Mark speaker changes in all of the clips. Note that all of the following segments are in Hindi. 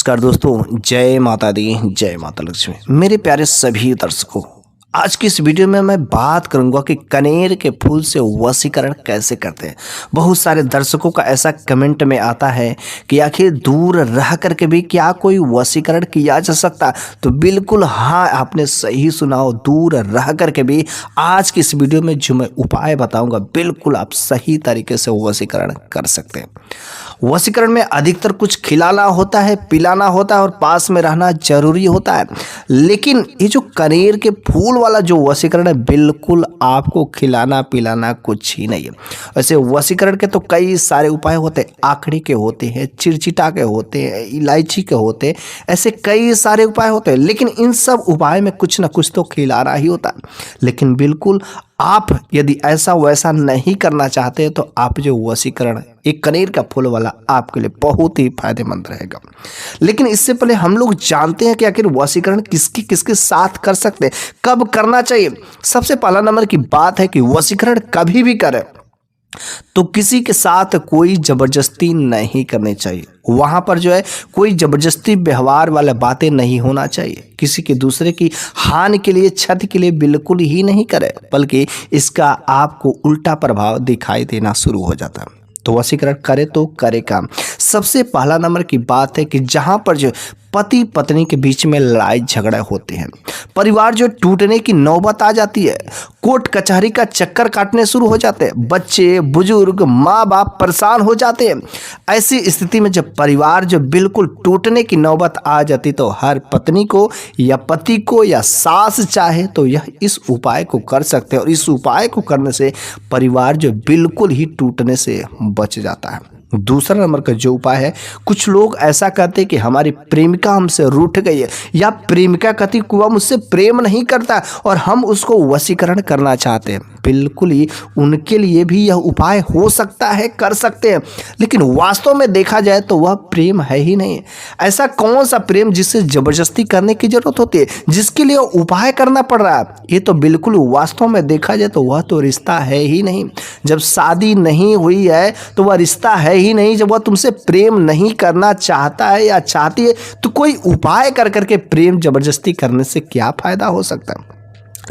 Speaker 1: नमस्कार दोस्तों, जय माता दी, जय माता लक्ष्मी। मेरे प्यारे सभी दर्शकों, आज की इस वीडियो में मैं बात करूंगा कि कनेर के फूल से वशीकरण कैसे करते हैं। बहुत सारे दर्शकों का ऐसा कमेंट में आता है कि आखिर दूर रह करके भी क्या कोई वशीकरण किया जा सकता? तो बिल्कुल हाँ, आपने सही सुना हो, दूर रह करके भी आज की इस वीडियो में जो मैं उपाय बताऊंगा बिल्कुल आप सही तरीके से वशीकरण कर सकते हैं। वशीकरण में अधिकतर कुछ खिलाना होता है, पिलाना होता है और पास में रहना जरूरी होता है। लेकिन ये जो कनेर के फूल वाला जो वशीकरण है, बिल्कुल आपको खिलाना पिलाना कुछ ही नहीं है। वैसे वशीकरण के तो कई सारे उपाय होते हैं, आखड़ी के होते हैं, चिरचिटा के होते हैं, इलायची के होते हैं, ऐसे कई सारे उपाय होते हैं। लेकिन इन सब उपाय में कुछ ना कुछ तो खिलाना ही होता है। लेकिन बिल्कुल आप यदि ऐसा वैसा नहीं करना चाहते तो आप जो वशीकरण एक कनेर का फूल वाला आपके लिए बहुत ही फायदेमंद रहेगा। लेकिन इससे पहले हम लोग जानते हैं कि आखिर वशीकरण किसके किसके साथ कर सकते हैं, कब करना चाहिए। सबसे पहला नंबर की बात है कि वशीकरण कभी भी करें तो किसी के साथ कोई जबरदस्ती नहीं करनी चाहिए। वहां पर जो है कोई जबरदस्ती व्यवहार वाला बातें नहीं होना चाहिए। किसी के दूसरे की हानि के लिए, क्षति के लिए बिल्कुल ही नहीं करे, बल्कि इसका आपको उल्टा प्रभाव दिखाई देना शुरू हो जाता है। तो वशीकरण करे तो करे काम। सबसे पहला नंबर की बात है कि जहां पर जो पति पत्नी के बीच में लड़ाई झगड़ा होते हैं, परिवार जो टूटने की नौबत आ जाती है, कोर्ट कचहरी का चक्कर काटने शुरू हो जाते हैं, बच्चे बुजुर्ग माँ बाप परेशान हो जाते हैं। ऐसी स्थिति में जब परिवार जो बिल्कुल टूटने की नौबत आ जाती तो हर पत्नी को या पति को या सास चाहे तो यह इस उपाय को कर सकते हैं। और इस उपाय को करने से परिवार जो बिल्कुल ही टूटने से बच जाता है। दूसरा नंबर का जो उपाय है, कुछ लोग ऐसा कहते हैं कि हमारी प्रेमिका हमसे रूठ गई है या प्रेमिका कहती कि वह मुझसे प्रेम नहीं करता और हम उसको वशीकरण करना चाहते हैं। बिल्कुल ही उनके लिए भी यह उपाय हो सकता है, कर सकते हैं। लेकिन वास्तव में देखा जाए तो वह प्रेम है ही नहीं। ऐसा कौन सा प्रेम जिससे जबरदस्ती करने की जरूरत होती है, जिसके लिए उपाय करना पड़ रहा है? ये तो बिल्कुल वास्तव में देखा जाए तो वह तो रिश्ता है ही नहीं। जब शादी नहीं हुई है तो वह रिश्ता है ही नहीं। जब वह तुमसे प्रेम नहीं करना चाहता है या चाहती है तो कोई उपाय कर करके प्रेम जबरदस्ती करने से क्या फायदा हो सकता है?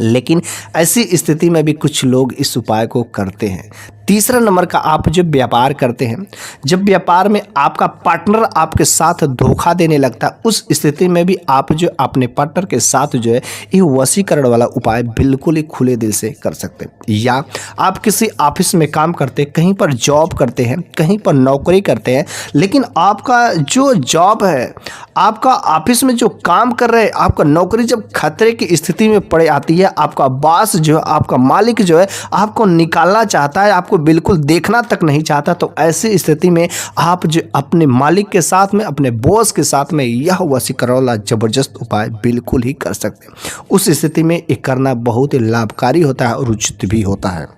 Speaker 1: लेकिन ऐसी स्थिति में भी कुछ लोग इस उपाय को करते हैं। तीसरा नंबर का, आप जब व्यापार करते हैं, जब व्यापार में आपका पार्टनर आपके साथ धोखा देने लगता है, उस स्थिति में भी आप जो अपने पार्टनर के साथ जो है ये वशीकरण वाला उपाय बिल्कुल ही खुले दिल से कर सकते हैं। या आप किसी ऑफिस में काम करते हैं, कहीं पर जॉब करते हैं, कहीं पर नौकरी करते हैं, लेकिन आपका जो जॉब है, आपका ऑफिस में जो काम कर रहे हैं, आपका नौकरी जब खतरे की स्थिति में पड़ आती है, आपका बॉस जो है, आपका मालिक जो है आपको निकालना चाहता है, आपको बिल्कुल देखना तक नहीं चाहता, तो ऐसी स्थिति में आप जो अपने मालिक के साथ में, अपने बॉस के साथ में यह वशीकरण वाला जबरदस्त उपाय बिल्कुल ही कर सकते हैं। उस स्थिति में ये करना बहुत ही लाभकारी होता है और उचित भी होता है।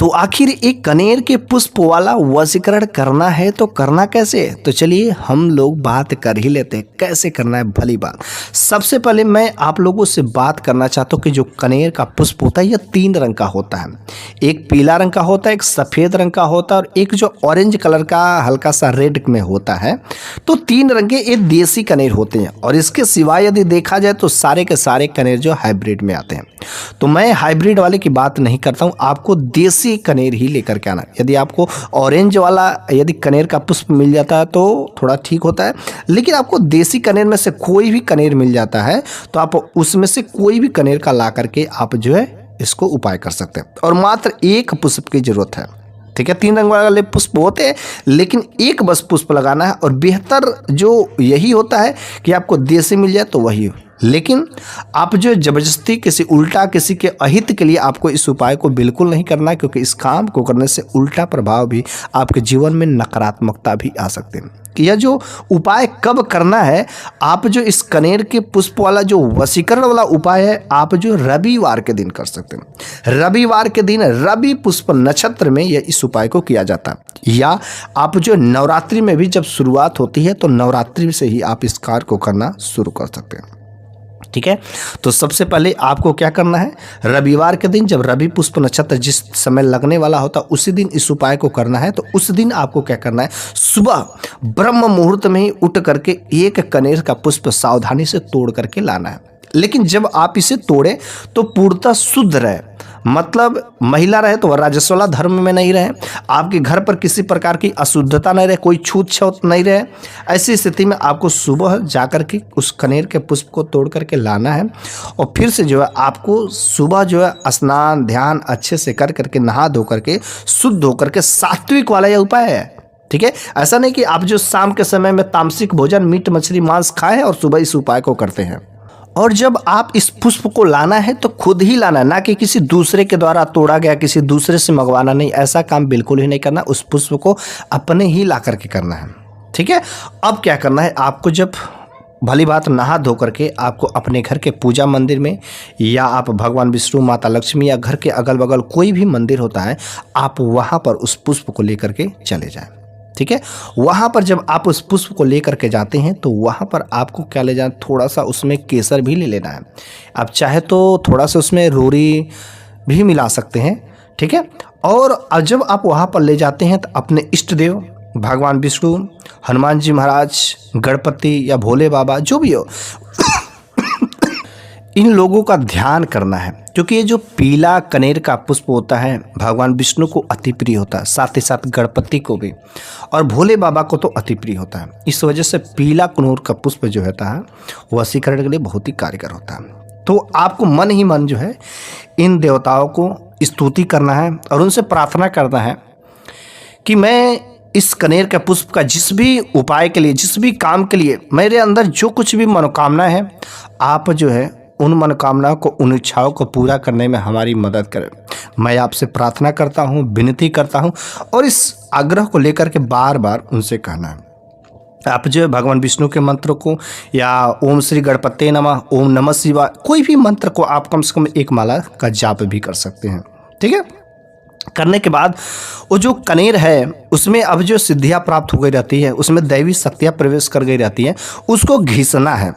Speaker 1: तो आखिर एक कनेर के पुष्प वाला वशीकरण करना है तो करना कैसे? तो चलिए हम लोग बात कर ही लेते हैं कैसे करना है। भली बात, सबसे पहले मैं आप लोगों से बात करना चाहता हूँ कि जो कनेर का पुष्प होता है यह 3 रंग का होता है। एक पीला रंग का होता है, एक सफ़ेद रंग का होता है और एक जो ऑरेंज कलर का हल्का सा रेड में होता है। तो 3 रंग के ये देसी कनेर होते हैं। और इसके सिवाय यदि देखा जाए तो सारे के सारे कनेर जो हाइब्रिड में आते हैं। तो मैं हाइब्रिड वाले की बात नहीं करता हूँ, आपको देसी कनेर ही लेकर के आना। यदि आपको ऑरेंज वाला यदि कनेर का पुष्प मिल जाता है तो थोड़ा ठीक होता है, लेकिन आपको देसी कनेर में से कोई भी कनेर मिल जाता है तो आप उसमें से कोई भी कनेर का ला करके आप जो है इसको उपाय कर सकते हैं। और मात्र एक पुष्प की जरूरत है, ठीक है। 3 रंग वाले पुष्प होते हैं लेकिन एक बस पुष्प लगाना है। और बेहतर जो यही होता है कि आपको देसी मिल जाए तो वही हो। लेकिन आप जो जबरदस्ती किसी उल्टा किसी के अहित के लिए आपको इस उपाय को बिल्कुल नहीं करना है, क्योंकि इस काम को करने से उल्टा प्रभाव भी आपके जीवन में नकारात्मकता भी आ सकते हैं। यह जो उपाय कब करना है, आप जो इस कनेर के पुष्प वाला जो वशीकरण वाला उपाय है आप जो रविवार के दिन कर सकते हैं। रविवार के दिन रवि पुष्प नक्षत्र में यह इस उपाय को किया जाता है। या आप जो नवरात्रि में भी जब शुरुआत होती है तो नवरात्रि से ही आप इस कार्य को करना शुरू कर सकते हैं। ठीक है। तो सबसे पहले आपको क्या करना है, रविवार के दिन जब रवि पुष्प नक्षत्र जिस समय लगने वाला होता उसी दिन इस उपाय को करना है। तो उस दिन आपको क्या करना है, सुबह ब्रह्म मुहूर्त में ही उठ करके एक कनेर का पुष्प सावधानी से तोड़ करके लाना है। लेकिन जब आप इसे तोड़े तो पूर्णतः शुद्ध रहे, मतलब महिला रहे तो वह राजस्वला धर्म में नहीं रहे, आपके घर पर किसी प्रकार की अशुद्धता नहीं रहे, कोई छूत छूत नहीं रहे। ऐसी स्थिति में आपको सुबह जाकर के उस कनेर के पुष्प को तोड़ करके लाना है और फिर से जो है आपको सुबह जो है स्नान ध्यान अच्छे से कर करके नहा धो करके शुद्ध होकर के सात्विक वाला यह उपाय है। ठीक है, ऐसा नहीं कि आप जो शाम के समय में तामसिक भोजन मीट मछली मांस खाए हैं और सुबह इस उपाय को करते हैं। और जब आप इस पुष्प को लाना है तो खुद ही लाना है, ना कि किसी दूसरे के द्वारा तोड़ा गया किसी दूसरे से मंगवाना नहीं, ऐसा काम बिल्कुल ही नहीं करना। उस पुष्प को अपने ही ला करके करना है। ठीक है, अब क्या करना है आपको, जब भली बात नहा धो करके आपको अपने घर के पूजा मंदिर में या आप भगवान विष्णु माता लक्ष्मी या घर के अगल बगल कोई भी मंदिर होता है आप वहाँ पर उस पुष्प को लेकर के चले जाएं। ठीक है, वहाँ पर जब आप उस पुष्प को लेकर के जाते हैं तो वहाँ पर आपको क्या ले जाना, थोड़ा सा उसमें केसर भी ले लेना है। आप चाहे तो थोड़ा सा उसमें रोरी भी मिला सकते हैं। ठीक है, और जब आप वहाँ पर ले जाते हैं तो अपने इष्ट देव भगवान विष्णु, हनुमान जी महाराज, गणपति या भोले बाबा जो भी हो इन लोगों का ध्यान करना है, क्योंकि ये जो पीला कनेर का पुष्प होता है भगवान विष्णु को अति प्रिय होता है, साथ ही साथ गणपति को भी और भोले बाबा को तो अति प्रिय होता है। इस वजह से पीला कनेर का पुष्प जो होता है वशीकरण के लिए बहुत ही कारगर होता है। तो आपको मन ही मन जो है इन देवताओं को स्तुति करना है और उनसे प्रार्थना करना है कि मैं इस कनेर के पुष्प का जिस भी उपाय के लिए, जिस भी काम के लिए मेरे अंदर जो कुछ भी मनोकामना है, आप जो है उन मनोकामनाओं को, उन इच्छाओं को पूरा करने में हमारी मदद करें। मैं आपसे प्रार्थना करता हूँ, विनती करता हूँ और इस आग्रह को लेकर के बार बार उनसे कहना है। आप जो है भगवान विष्णु के मंत्र को या ओम श्री गणपते नमः, ओम नमः शिवाय, कोई भी मंत्र को आप कम से कम एक माला का जाप भी कर सकते हैं। ठीक है, करने के बाद वो जो कनेर है उसमें अब जो सिद्धियाँ प्राप्त हो गई रहती है, उसमें दैवी शक्तियाँ प्रवेश कर गई रहती है, उसको घिसना है।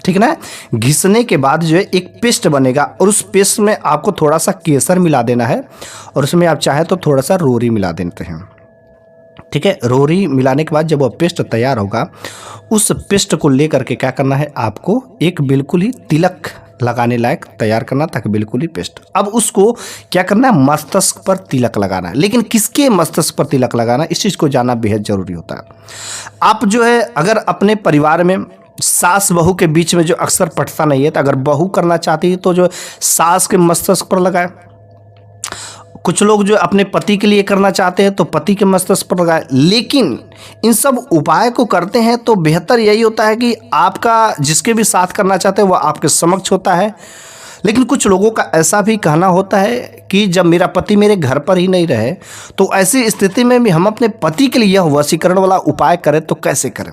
Speaker 1: ठीक ना, घिसने के बाद जो है एक पेस्ट बनेगा और उस पेस्ट में आपको थोड़ा सा केसर मिला देना है और उसमें आप चाहे तो थोड़ा सा रोरी मिला देते हैं। ठीक है, रोरी मिलाने के बाद जब वो पेस्ट तैयार होगा उस पेस्ट को लेकर के क्या करना है आपको, एक बिल्कुल ही तिलक लगाने लायक तैयार करना, ताकि बिल्कुल ही पेस्ट। अब उसको क्या करना है, मस्तिष्क पर तिलक लगाना है। लेकिन किसके मस्तिष्क पर तिलक लगाना, इस चीज़ को जानना बेहद जरूरी होता है। आप जो है अगर अपने परिवार में सास बहू के बीच में जो अक्सर पटता नहीं है, तो अगर बहू करना चाहती है तो जो सास के मस्तिष्क पर लगाए। कुछ लोग जो अपने पति के लिए करना चाहते हैं तो पति के मस्तिष्क पर लगाए। लेकिन इन सब उपाय को करते हैं तो बेहतर यही होता है कि आपका जिसके भी साथ करना चाहते हैं वह आपके समक्ष होता है। लेकिन कुछ लोगों का ऐसा भी कहना होता है कि जब मेरा पति मेरे घर पर ही नहीं रहे तो ऐसी स्थिति में भी हम अपने पति के लिए यह वशीकरण वाला उपाय करें तो कैसे करें।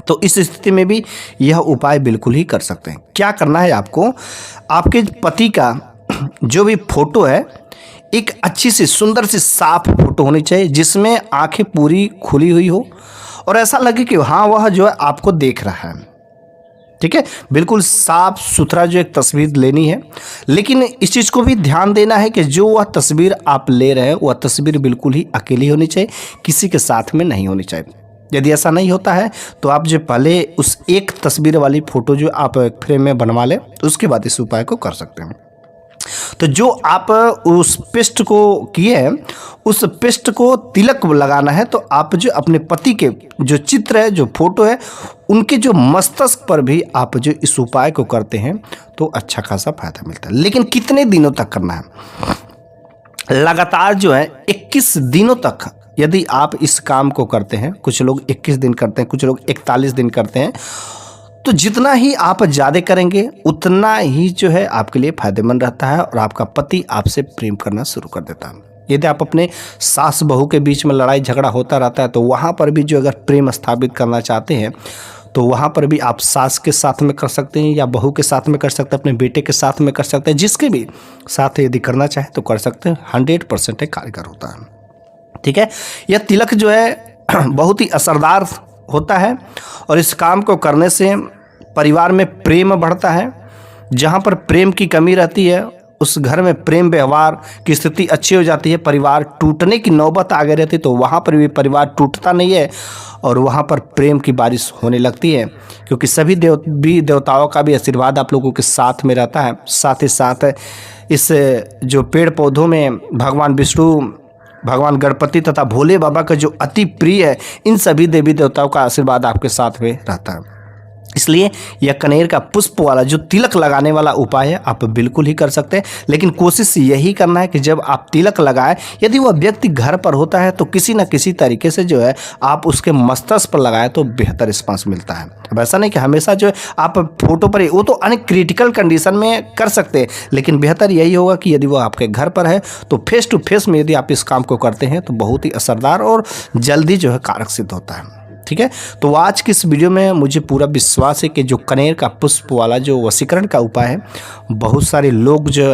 Speaker 1: तो इस स्थिति में भी यह उपाय बिल्कुल ही कर सकते हैं। क्या करना है आपको, आपके पति का जो भी फोटो है एक अच्छी सी सुंदर सी साफ फोटो होनी चाहिए, जिसमें आंखें पूरी खुली हुई हो और ऐसा लगे कि हाँ वह जो है आपको देख रहा है। ठीक है, बिल्कुल साफ सुथरा जो एक तस्वीर लेनी है। लेकिन इस चीज़ को भी ध्यान देना है कि जो वह तस्वीर आप ले रहे हैं वह तस्वीर बिल्कुल ही अकेली होनी चाहिए, किसी के साथ में नहीं होनी चाहिए। यदि ऐसा नहीं होता है तो आप जो पहले उस एक तस्वीर वाली फ़ोटो जो आप फ्रेम में बनवा लें, उसके बाद इस उपाय को कर सकते हैं। तो जो आप उस पेस्ट को किए हैं उस पेस्ट को तिलक लगाना है, तो आप जो अपने पति के जो चित्र है, जो फोटो है, उनके जो मस्तिष्क पर भी आप जो इस उपाय को करते हैं तो अच्छा खासा फायदा मिलता है। लेकिन कितने दिनों तक करना है, लगातार जो है 21 दिनों तक यदि आप इस काम को करते हैं, कुछ लोग 21 दिन करते हैं, कुछ लोग 41 दिन करते हैं, तो जितना ही आप ज़्यादा करेंगे उतना ही जो है आपके लिए फायदेमंद रहता है और आपका पति आपसे प्रेम करना शुरू कर देता है। यदि आप अपने सास बहू के बीच में लड़ाई झगड़ा होता रहता है तो वहाँ पर भी जो अगर प्रेम स्थापित करना चाहते हैं तो वहाँ पर भी आप सास के साथ में कर सकते हैं या बहू के साथ में कर सकते हैं, अपने बेटे के साथ में कर सकते हैं, जिसके भी साथ यदि करना चाहे तो कर सकते हैं। 100% कारगर होता है। ठीक है, यह तिलक जो है बहुत ही असरदार होता है और इस काम को करने से परिवार में प्रेम बढ़ता है। जहाँ पर प्रेम की कमी रहती है उस घर में प्रेम व्यवहार की स्थिति अच्छी हो जाती है। परिवार टूटने की नौबत आगे रहती तो वहाँ पर भी परिवार टूटता नहीं है और वहाँ पर प्रेम की बारिश होने लगती है, क्योंकि सभी देवताओं का भी आशीर्वाद आप लोगों के साथ में रहता है। साथ ही साथ इस जो पेड़ पौधों में भगवान विष्णु, भगवान गणपति तथा भोले बाबा का जो अति प्रिय है, इन सभी देवी देवताओं का आशीर्वाद आपके साथ में रहता है। इसलिए यह कनेर का पुष्प वाला जो तिलक लगाने वाला उपाय है आप बिल्कुल ही कर सकते हैं, लेकिन कोशिश यही करना है कि जब आप तिलक लगाएं, यदि वह व्यक्ति घर पर होता है तो किसी न किसी तरीके से जो है आप उसके मस्तक पर लगाएं तो बेहतर रिस्पांस मिलता है। अब ऐसा नहीं कि हमेशा जो है आप फोटो पर ही, वो तो अनक्रिटिकल कंडीशन में कर सकते हैं, लेकिन बेहतर यही होगा कि यदि वो आपके घर पर है तो फेस टू फेस में यदि आप इस काम को करते हैं तो बहुत ही असरदार और जल्दी जो है कारक सिद्ध होता है। ठीक है, तो आज की इस वीडियो में मुझे पूरा विश्वास है कि जो कनेर का पुष्प वाला जो वशीकरण का उपाय है, बहुत सारे लोग जो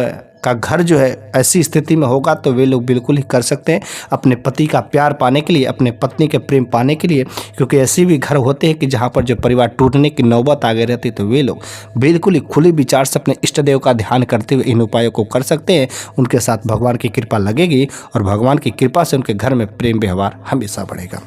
Speaker 1: का घर जो है ऐसी स्थिति में होगा तो वे लोग बिल्कुल ही कर सकते हैं अपने पति का प्यार पाने के लिए, अपने पत्नी के प्रेम पाने के लिए, क्योंकि ऐसे भी घर होते हैं कि जहाँ पर जो परिवार टूटने की नौबत आगे रहती है तो वे लोग बिल्कुल ही खुले विचार से अपने इष्ट देव का ध्यान करते हुए इन उपायों को कर सकते हैं। उनके साथ भगवान की कृपा लगेगी और भगवान की कृपा से उनके घर में प्रेम व्यवहार हमेशा बढ़ेगा।